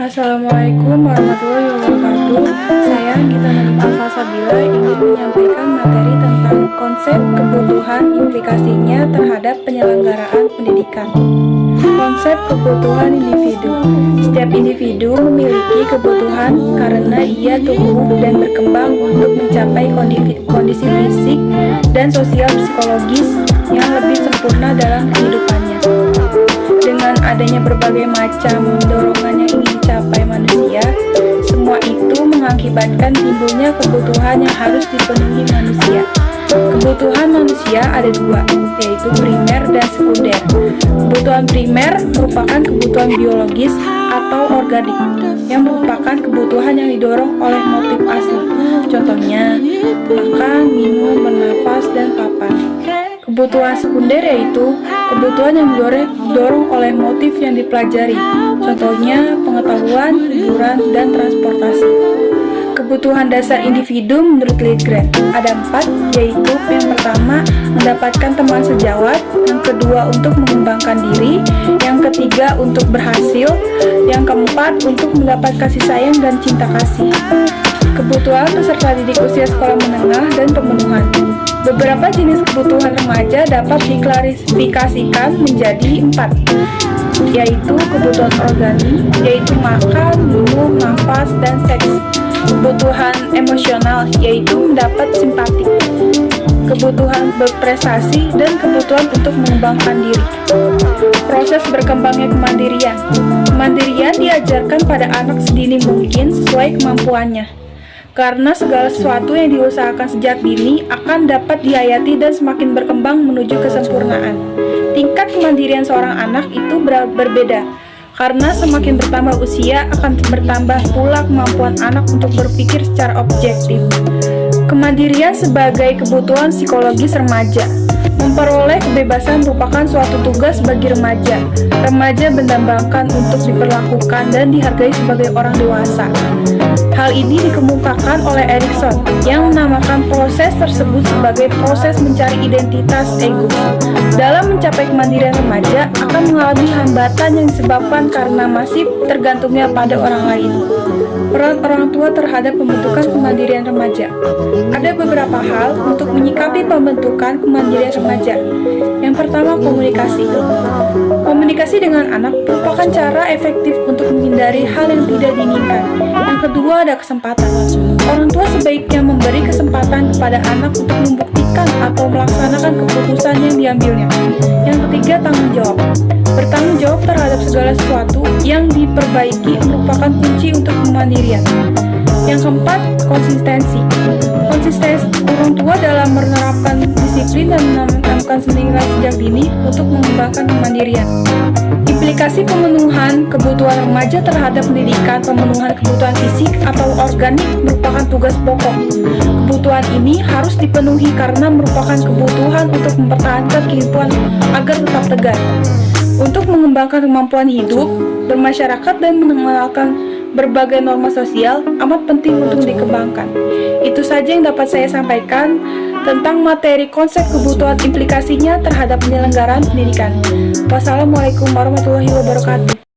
Assalamualaikum warahmatullahi wabarakatuh. Saya Gita Nadifah Salsabila ingin menyampaikan materi tentang konsep kebutuhan implikasinya terhadap penyelenggaraan pendidikan. Konsep kebutuhan individu. Setiap individu memiliki kebutuhan karena ia tumbuh dan berkembang untuk mencapai kondisi fisik dan sosial psikologis yang lebih sempurna dalam kehidupannya. Dengan adanya berbagai macam dorongan yang ingin dicapai manusia, semua itu mengakibatkan timbulnya kebutuhan yang harus dipenuhi manusia. Kebutuhan manusia ada dua, yaitu primer dan sekunder. Kebutuhan primer merupakan kebutuhan biologis atau organik, yang merupakan kebutuhan yang didorong oleh motif asli. Contohnya, makan, minum, bernafas, dan papan. Kebutuhan sekunder yaitu kebutuhan yang didorong oleh motif yang dipelajari. Contohnya, pengetahuan, hiburan, dan transportasi. Kebutuhan dasar individu menurut Lindgren ada 4, yaitu yang pertama, mendapatkan teman sejawat, yang kedua, untuk mengembangkan diri, yang ketiga, untuk berhasil, yang keempat, untuk mendapat kasih sayang dan cinta kasih. Kebutuhan peserta didik usia sekolah menengah dan pemenuhan. Beberapa jenis kebutuhan remaja dapat diklasifikasikan menjadi 4, yaitu kebutuhan organik, yaitu makan, minum, nafas, dan seks. Kebutuhan emosional, yaitu mendapat simpati. Kebutuhan berprestasi dan kebutuhan untuk mengembangkan diri. Proses berkembangnya kemandirian. Kemandirian diajarkan pada anak sedini mungkin sesuai kemampuannya. Karena segala sesuatu yang diusahakan sejak dini akan dapat dihayati dan semakin berkembang menuju kesempurnaan. Tingkat kemandirian seorang anak itu berbeda, karena semakin bertambah usia akan bertambah pula kemampuan anak untuk berpikir secara objektif. Kemandirian sebagai kebutuhan psikologis remaja. Memperoleh kebebasan merupakan suatu tugas bagi remaja. Remaja mendambakan untuk diperlakukan dan dihargai sebagai orang dewasa. Hal ini dikemukakan oleh Erikson yang menamakan proses tersebut sebagai proses mencari identitas ego. Dalam mencapai kemandirian remaja akan mengalami hambatan yang disebabkan karena masih tergantungnya pada orang lain. Peran orang tua terhadap pembentukan kemandirian remaja. Ada beberapa hal untuk menyikapi pembentukan kemandirian remaja. Yang pertama, komunikasi. Komunikasi dengan anak merupakan cara efektif untuk menghindari hal yang tidak diinginkan. Yang kedua, ada kesempatan. Orang tua sebaiknya memberi kesempatan kepada anak untuk membuktikan atau melaksanakan keputusan yang diambilnya. Yang ketiga, tanggung jawab. Bertanggung jawab terhadap segala sesuatu yang diperbaiki merupakan kunci untuk kemandirian. Yang keempat, konsistensi. Konsistensi orang tua dalam menerapkan disiplin dan menanamkan nilai sejak dini untuk mengembangkan kemandirian. Implikasi pemenuhan kebutuhan remaja terhadap pendidikan. Pemenuhan kebutuhan fisik atau organik merupakan tugas pokok. Kebutuhan ini harus dipenuhi karena merupakan kebutuhan untuk mempertahankan kehidupan agar tetap tegar. Untuk mengembangkan kemampuan hidup, bermasyarakat, dan mengenalkan berbagai norma sosial amat penting untuk dikembangkan. Itu saja yang dapat saya sampaikan tentang materi konsep kebutuhan implikasinya terhadap penyelenggaraan pendidikan. Wassalamualaikum warahmatullahi wabarakatuh.